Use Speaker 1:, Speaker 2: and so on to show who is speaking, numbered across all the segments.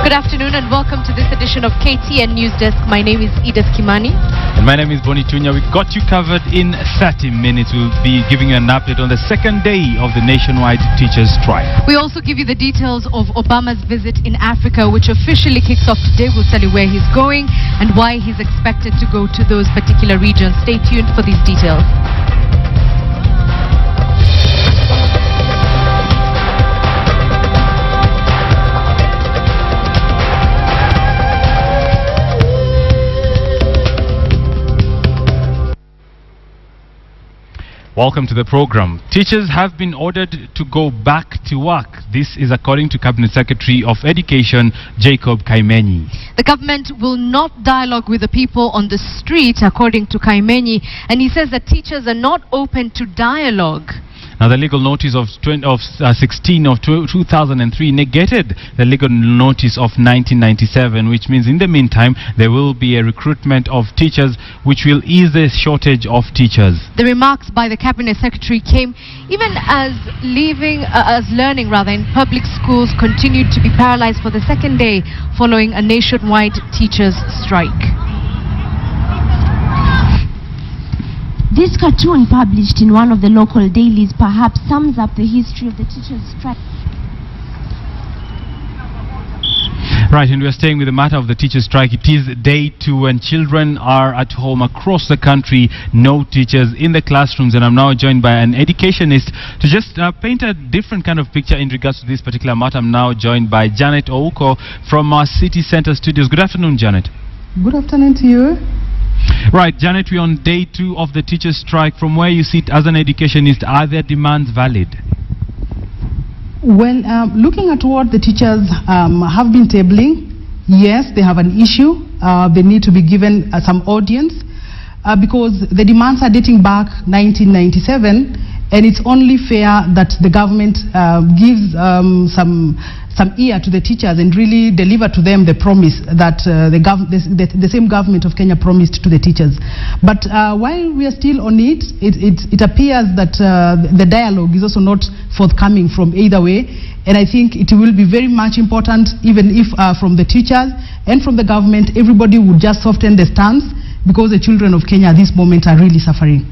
Speaker 1: Good afternoon and welcome to this edition of KTN Newsdesk. My name is Edith Kimani.
Speaker 2: And my name is Boni Tunya. We got you covered in 30 minutes. We'll be giving you an update on the second day of the nationwide teachers' strike.
Speaker 1: We also give you the details of Obama's visit in Africa, which officially kicks off today. We'll tell you where he's going and why he's expected to go to those particular regions. Stay tuned for these details.
Speaker 2: Welcome to the program. Teachers have been ordered to go back to work. This is according to Cabinet Secretary of Education, Jacob Kaimenyi.
Speaker 1: The government will not dialogue with the people on the street, according to Kaimenyi, and he says that teachers are not open to dialogue.
Speaker 2: Now, the legal notice of 16 of 2003 negated the legal notice of 1997, which means in the meantime there will be a recruitment of teachers, which will ease the shortage of teachers.
Speaker 1: The remarks by the Cabinet Secretary came even as learning in public schools continued to be paralyzed for the second day following a nationwide teachers' strike.
Speaker 3: This cartoon, published in one of the local dailies, perhaps sums up the history of the teachers' strike.
Speaker 2: Right, and we are staying with the matter of the teachers' strike. It is day 2 and children are at home across the country, no teachers in the classrooms, and I'm now joined by an educationist to just paint a different kind of picture in regards to this particular matter. I'm now joined by Janet Ouko from our City Center studios. Good afternoon, Janet.
Speaker 4: Good afternoon to you.
Speaker 2: Right, Janet, we're on day 2 of the teachers' strike. From where you sit as an educationist, are their demands valid?
Speaker 4: Well, looking at what the teachers have been tabling, yes, they have an issue. They need to be given some audience because the demands are dating back 1997, and it's only fair that the government gives some ear to the teachers and really deliver to them the promise that the same government of Kenya promised to the teachers. But while we are still on it, it appears that the dialogue is also not forthcoming from either way, and I think it will be very much important, even if from the teachers and from the government, everybody would just soften the stance, because the children of Kenya at this moment are really suffering.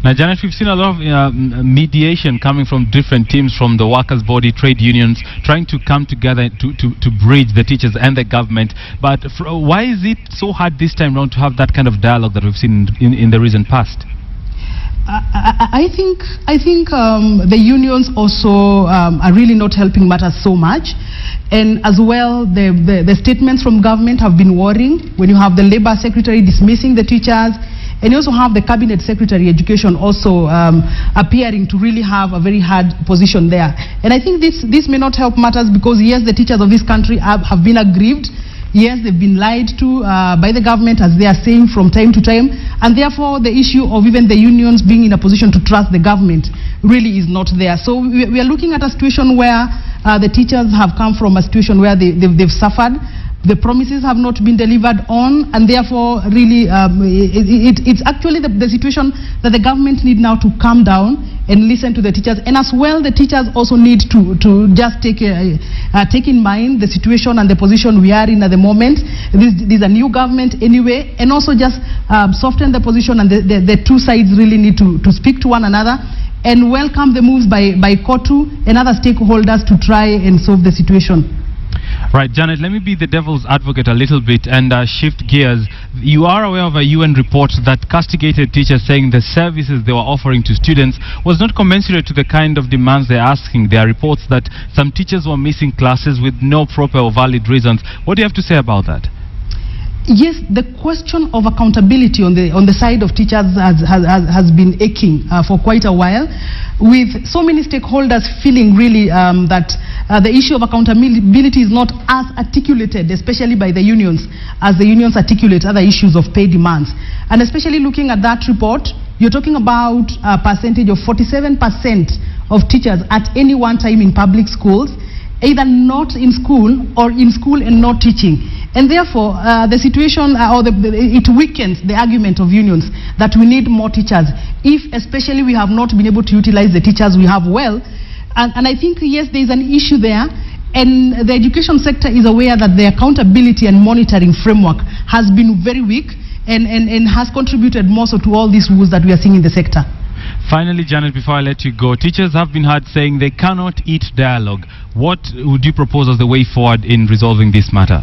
Speaker 2: Now, Janet, we've seen a lot of mediation coming from different teams, from the workers' body, trade unions, trying to come together to bridge the teachers and the government. But why is it so hard this time around to have that kind of dialogue that we've seen in the recent past?
Speaker 4: I think the unions also are really not helping matters so much. And as well, the statements from government have been worrying. When you have the Labour Secretary dismissing the teachers, and you also have the Cabinet Secretary Education also appearing to really have a very hard position there. And I think this may not help matters, because yes, the teachers of this country have been aggrieved. Yes, they've been lied to by the government, as they are saying from time to time. And therefore, the issue of even the unions being in a position to trust the government really is not there. So we are looking at a situation where the teachers have come from a situation where they've suffered. The promises have not been delivered on, and therefore really it's actually the situation that the government need now to calm down and listen to the teachers. And as well, the teachers also need to just take in mind the situation and the position we are in at the moment. This is a new government anyway, and also just soften the position, and the two sides really need to speak to one another and welcome the moves by KOTU and other stakeholders to try and solve the situation.
Speaker 2: Right, Janet, let me be the devil's advocate a little bit and shift gears. You are aware of a UN report that castigated teachers, saying the services they were offering to students was not commensurate to the kind of demands they're asking. There are reports that some teachers were missing classes with no proper or valid reasons. What do you have to say about that?
Speaker 4: Yes, the question of accountability on the side of teachers has been aching for quite a while, with so many stakeholders feeling really that the issue of accountability is not as articulated, especially by the unions, as the unions articulate other issues of pay demands. And especially looking at that report, you're talking about a percentage of 47% of teachers at any one time in public schools, either not in school or in school and not teaching. And therefore, the situation, it weakens the argument of unions that we need more teachers, if especially we have not been able to utilize the teachers we have well. And I think, yes, there is an issue there. And the education sector is aware that the accountability and monitoring framework has been very weak and has contributed more so to all these woes that we are seeing in the sector.
Speaker 2: Finally, Janet, before I let you go, teachers have been heard saying they cannot eat dialogue. What would you propose as the way forward in resolving this matter?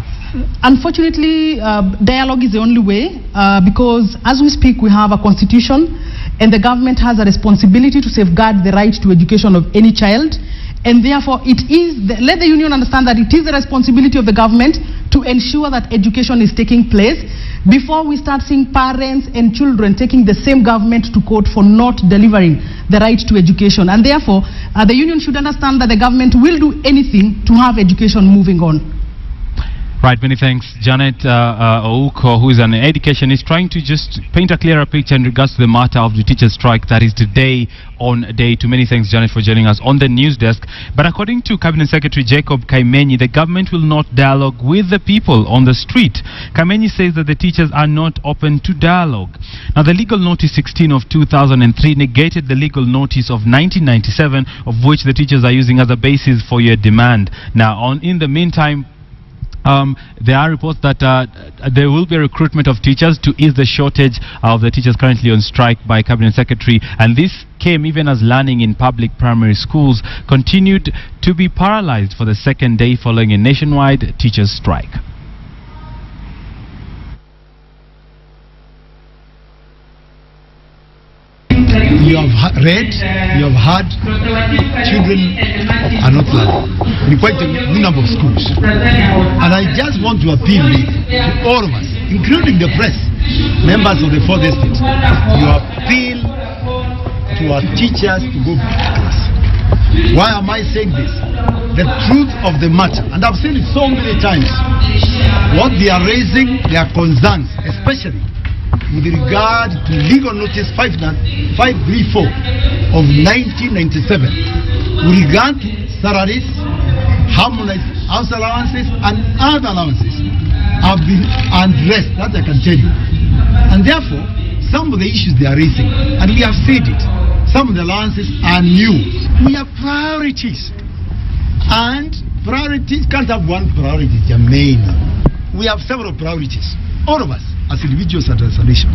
Speaker 4: Unfortunately, dialogue is the only way because as we speak, we have a constitution and the government has a responsibility to safeguard the right to education of any child. And therefore, let the union understand that it is the responsibility of the government to ensure that education is taking place before we start seeing parents and children taking the same government to court for not delivering the right to education. And therefore, the union should understand that the government will do anything to have education moving on.
Speaker 2: Right, many thanks. Janet Ouko, who is an educationist, trying to just paint a clearer picture in regards to the matter of the teachers' strike that is today on day 2. Many thanks, Janet, for joining us on the news desk. But according to Cabinet Secretary Jacob Kaimenyi, the government will not dialogue with the people on the street. Kaimenyi says that the teachers are not open to dialogue. Now, the legal notice 16 of 2003 negated the legal notice of 1997, of which the teachers are using as a basis for your demand. Now, in the meantime, there are reports that there will be a recruitment of teachers to ease the shortage of the teachers currently on strike by Cabinet Secretary, and this came even as learning in public primary schools continued to be paralyzed for the second day following a nationwide teachers' strike.
Speaker 5: You have read, you have heard, children are not learning in quite a good number of schools. And I just want to appeal to all of us, including the press, members of the fourth estate, you appeal to our teachers to go back to class. Why am I saying this? The truth of the matter, and I've said it so many times, what they are raising, their concerns, especially with regard to legal notice 534 of 1997 with regard to salaries, harmonized house allowances and other allowances have been addressed, that I can tell you. And therefore, some of the issues they are raising, and we have said it, some of the allowances are new. We have priorities, and priorities can't have one priority, Jermaine. We have several priorities, all of us, as individuals and as a nation.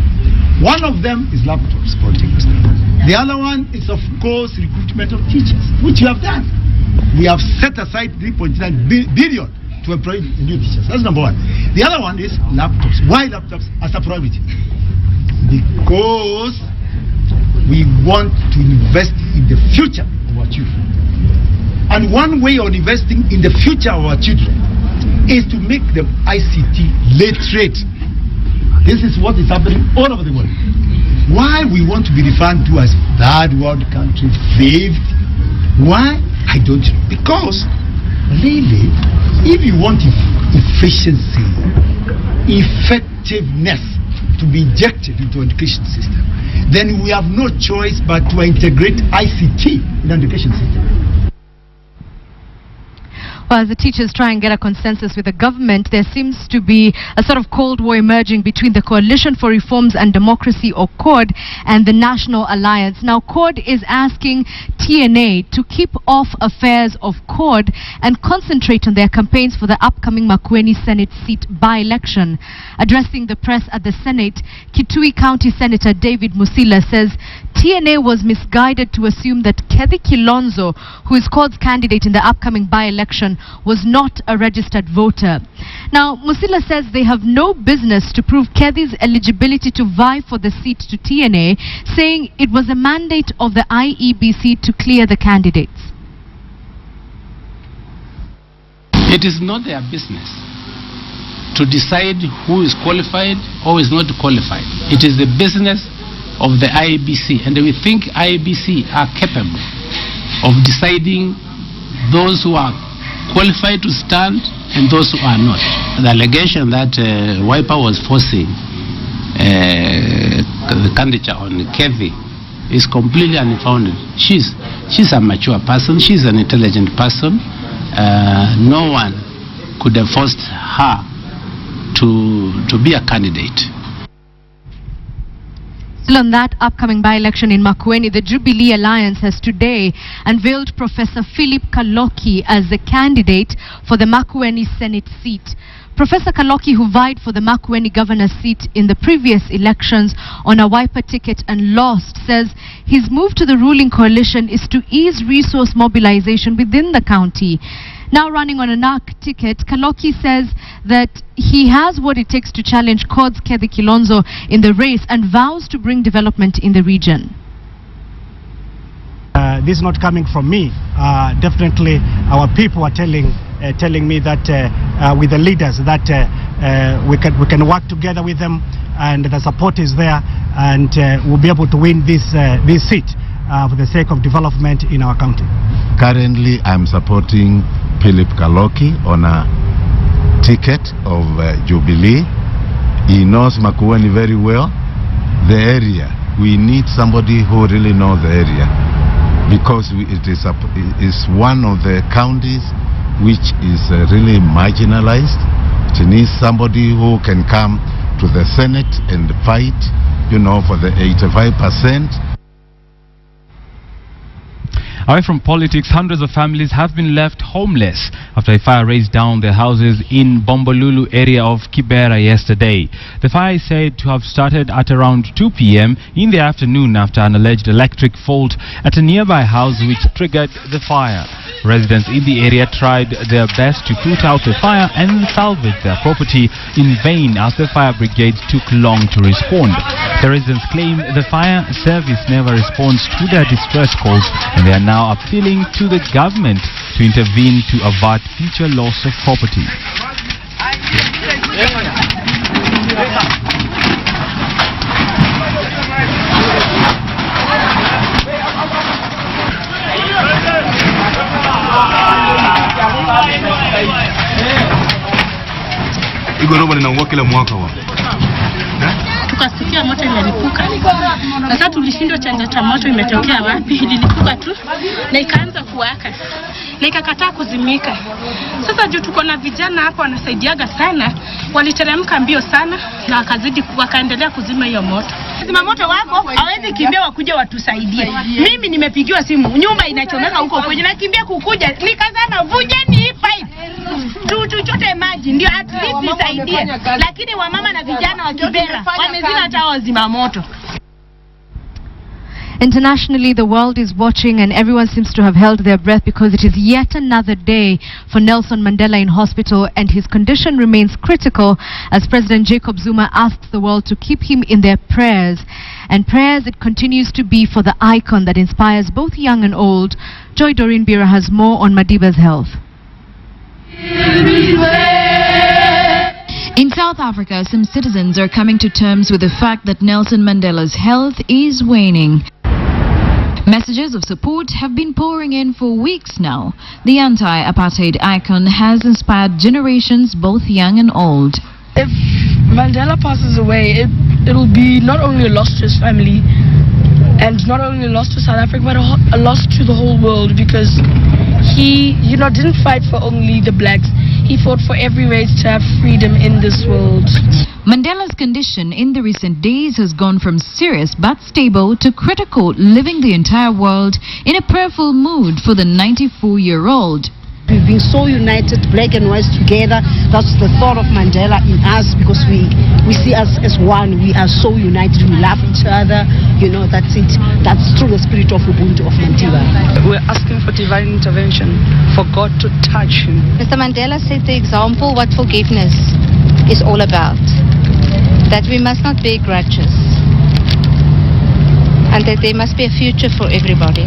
Speaker 5: One of them is laptops, for example. The other one is, of course, recruitment of teachers, which we have done. We have set aside 3.9 billion to employ new teachers. That's number one. The other one is laptops. Why laptops as a priority? Because we want to invest in the future of our children. And one way of investing in the future of our children is to make them ICT literate. This is what is happening all over the world. Why we want to be referred to as third world country, fifth? Why? I don't know. Because really, if you want efficiency, effectiveness to be injected into the education system, then we have no choice but to integrate ICT in the education system.
Speaker 1: Well, as the teachers try and get a consensus with the government, there seems to be a sort of cold war emerging between the Coalition for Reforms and Democracy, or CORD, and the National Alliance. Now, CORD is asking TNA to keep off affairs of CORD and concentrate on their campaigns for the upcoming Makueni Senate seat by-election. Addressing the press at the Senate, Kitui County Senator David Musila says TNA was misguided to assume that Kethi Kilonzo, who is CORD's candidate in the upcoming by-election, was not a registered voter. Now, Musila says they have no business to prove Kethi's eligibility to vie for the seat to TNA, saying it was a mandate of the IEBC to clear the candidates.
Speaker 6: It is not their business to decide who is qualified or is not qualified. It is the business of the IEBC, and we think IEBC are capable of deciding those who are qualified to stand and those who are not. The allegation that Wiper was forcing the candidature on Kethi is completely unfounded. She's a mature person, she's an intelligent person. No one could have forced her to be a candidate.
Speaker 1: Still on that upcoming by-election in Makueni, the Jubilee Alliance has today unveiled Professor Philip Kaloki as the candidate for the Makueni Senate seat. Professor Kaloki, who vied for the Makueni governor's seat in the previous elections on a Wiper ticket and lost, says his move to the ruling coalition is to ease resource mobilization within the county. Now running on a NARC ticket, Kaloki says that he has what it takes to challenge CORD's Kethi Kilonzo in the race and vows to bring development in the region.
Speaker 7: This is not coming from me. Definitely our people are telling me that with the leaders that we can work together with them, and the support is there, and we'll be able to win this seat for the sake of development in our county.
Speaker 8: Currently I'm supporting Philip Kaloki on a ticket of Jubilee. He knows Makueni very well, the area. We need somebody who really knows the area, because it is one of the counties which is really marginalized. It needs somebody who can come to the Senate and fight, for the 85%.
Speaker 2: Away from politics, hundreds of families have been left homeless after a fire razed down their houses in Bombolulu area of Kibera yesterday. The fire is said to have started at around 2 p.m. in the afternoon after an alleged electric fault at a nearby house which triggered the fire. Residents in the area tried their best to put out the fire and salvage their property in vain as the fire brigade took long to respond. The residents claim the fire service never responds to their distress calls, and they are now appealing to the government to intervene to avert future loss of property.
Speaker 9: Tukasikia moto imelipuka. Sasa tulishindwa chanzo cha moto imetokea wapi. Ililipuka tu na ikaanza kuwaka na ikakataa kuzimika. Sasa juu tuko na vijana hapa wanasaidiaga sana, waliteremka mbio sana na wakaendelea kuzima hiyo moto. Zima moto wako hawezi kimbia wakuja watusaidie. Mimi nimepigiwa simu, nyumba inachomeka huko kwenye, nakimbia kukuja nikazana vunjeni hii pipe tuchote maji ndio at least nisaidie, lakini wamama na vijana wa Kibera wamezima hata wazima moto.
Speaker 1: Internationally, the world is watching and everyone seems to have held their breath because it is yet another day for Nelson Mandela in hospital, and his condition remains critical as President Jacob Zuma asks the world to keep him in their prayers. And prayers it continues to be for the icon that inspires both young and old. Joy Doreen Bira has more on Madiba's health.
Speaker 10: In South Africa, some citizens are coming to terms with the fact that Nelson Mandela's health is waning. Messages of support have been pouring in for weeks now. The anti-apartheid icon has inspired generations, both young and old.
Speaker 11: If Mandela passes away, it'll be not only a loss to his family and not only a loss to South Africa, but a loss to the whole world, because he, didn't fight for only the blacks. He fought for every race to have freedom in this world.
Speaker 10: Mandela's condition in the recent days has gone from serious but stable to critical, leaving the entire world in a prayerful mood for the 94-year-old.
Speaker 12: We've been so united, black and white together. That's the thought of Mandela in us, because we see us as one. We are so united. We love each other. That's it. That's through the spirit of Ubuntu of Mandela.
Speaker 11: We're asking for divine intervention, for God to touch him.
Speaker 13: Mr. Mandela set the example what forgiveness is all about. That we must not bear grudges. And that there must be a future for everybody.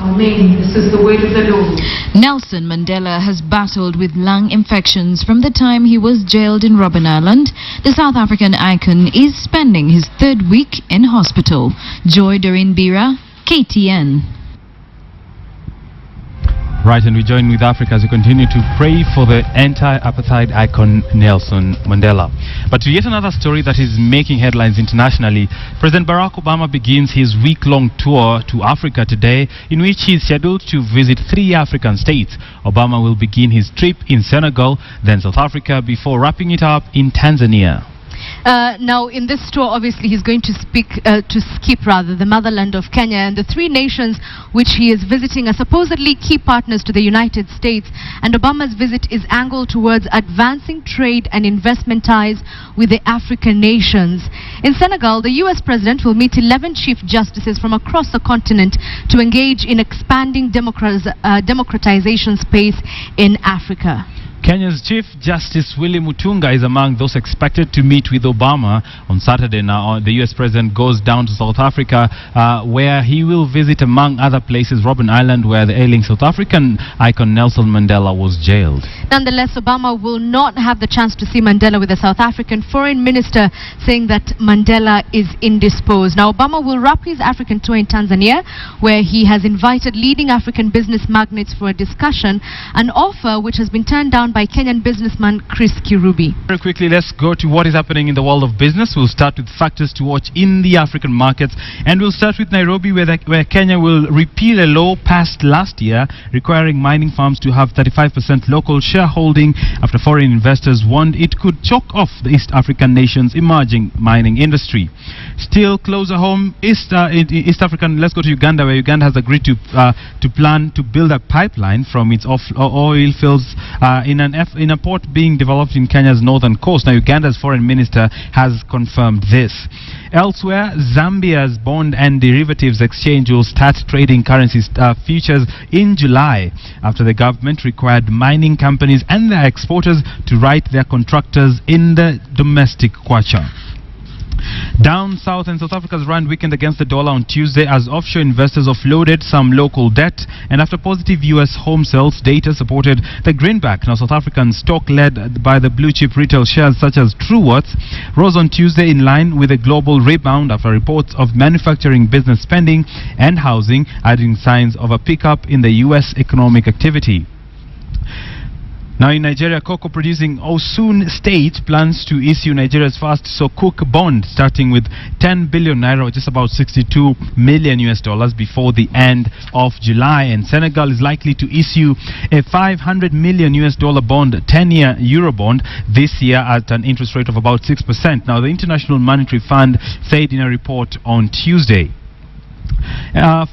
Speaker 1: Amen. This is the word of the Lord.
Speaker 10: Nelson Mandela has battled with lung infections from the time he was jailed in Robben Island. The South African icon is spending his third week in hospital. Joy Doreen Bira, KTN.
Speaker 2: Right, and we join with Africa as we continue to pray for the anti-apartheid icon Nelson Mandela. But to yet another story that is making headlines internationally, President Barack Obama begins his week-long tour to Africa today, in which he is scheduled to visit 3 African states. Obama will begin his trip in Senegal, then South Africa, before wrapping it up in Tanzania.
Speaker 1: Now, in this tour, obviously, he's going to skip the motherland of Kenya, and the three nations which he is visiting are supposedly key partners to the United States. And Obama's visit is angled towards advancing trade and investment ties with the African nations. In Senegal, the U.S. president will meet 11 chief justices from across the continent to engage in expanding democratization space in Africa.
Speaker 2: Kenya's Chief Justice Willy Mutunga is among those expected to meet with Obama on Saturday. Now, the U.S. President goes down to South Africa, where he will visit, among other places, Robben Island, where the ailing South African icon Nelson Mandela was jailed.
Speaker 1: Nonetheless, Obama will not have the chance to see Mandela with the South African foreign minister, saying that Mandela is indisposed. Now, Obama will wrap his African tour in Tanzania, where he has invited leading African business magnates for a discussion, an offer which has been turned down by Kenyan businessman Chris Kirubi.
Speaker 2: Very quickly, let's go to what is happening in the world of business. We'll start with factors to watch in the African markets, and we'll start with Nairobi, where Kenya will repeal a law passed last year requiring mining firms to have 35% local shareholding after foreign investors warned it could choke off the East African nation's emerging mining industry. Still closer home, East African, let's go to Uganda, where Uganda has agreed to plan to build a pipeline from its oil fields in a port being developed in Kenya's northern coast. Now, Uganda's foreign minister has confirmed this. Elsewhere, Zambia's bond and derivatives exchange will start trading currencies futures in July after the government required mining companies and their exporters to write their contractors in the domestic kwacha. Down south, in South Africa's rand weakened against the dollar on Tuesday as offshore investors offloaded some local debt, and after positive U.S. home sales data supported the greenback. Now, South African stock led by the blue chip retail shares such as Truworths rose on Tuesday in line with a global rebound after reports of manufacturing, business spending and housing adding signs of a pickup in the U.S. economic activity. Now, in Nigeria, cocoa-producing Osun State plans to issue Nigeria's first Sukuk bond, starting with 10 billion naira, which is about $62 million before the end of July. And Senegal is likely to issue a $500 million bond, 10-year Euro bond, this year at an interest rate of about 6%. Now, the International Monetary Fund said in a report on Tuesday.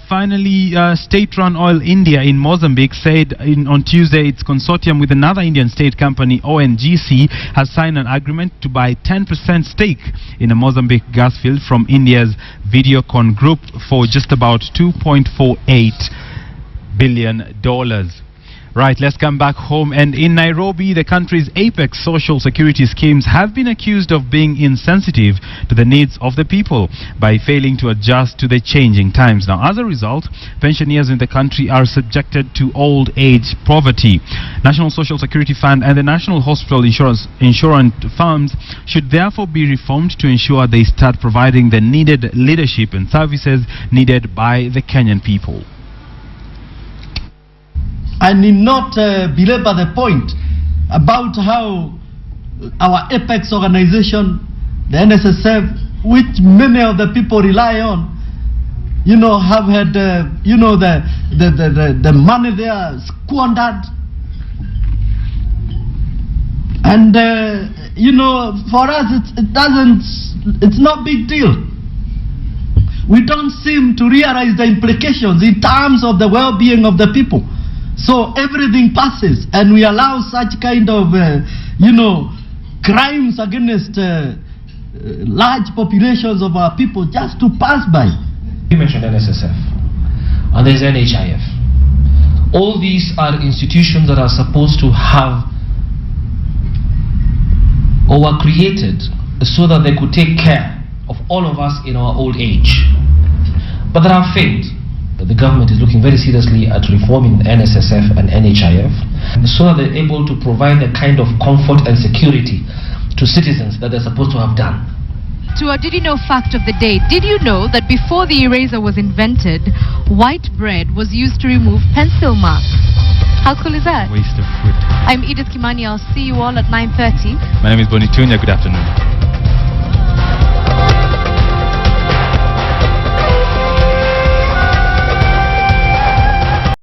Speaker 2: Finally, state-run Oil India in Mozambique said on Tuesday its consortium with another Indian state company, ONGC, has signed an agreement to buy 10% stake in a Mozambique gas field from India's Videocon Group for just about $2.48 billion. Right, let's come back home. And in Nairobi, the country's apex social security schemes have been accused of being insensitive to the needs of the people by failing to adjust to the changing times. Now, as a result, pensioners in the country are subjected to old age poverty. National Social Security Fund and the National Hospital Insurance firms should therefore be reformed to ensure they start providing the needed leadership and services needed by the Kenyan people.
Speaker 14: I need not belabor the point about how our apex organization, the NSSF, which many of the people rely on, have had, the money there squandered. And, for us, it's not big deal. We don't seem to realize the implications in terms of the well-being of the people. So everything passes, and we allow such kind of, crimes against large populations of our people just to pass by.
Speaker 15: You mentioned NSSF, and there's NHIF. All these are institutions that are supposed to have, or were created so that they could take care of all of us in our old age. But they have failed. The government is looking very seriously at reforming the NSSF and NHIF so that they're able to provide the kind of comfort and security to citizens that they're supposed to have done.
Speaker 1: To a did you know fact of the day, did you know that before the eraser was invented, white bread was used to remove pencil marks? How cool is that?
Speaker 2: Waste of food.
Speaker 1: I'm Edith Kimani. I'll see you all at 9:30.
Speaker 2: My name is Bonitunya. Good afternoon.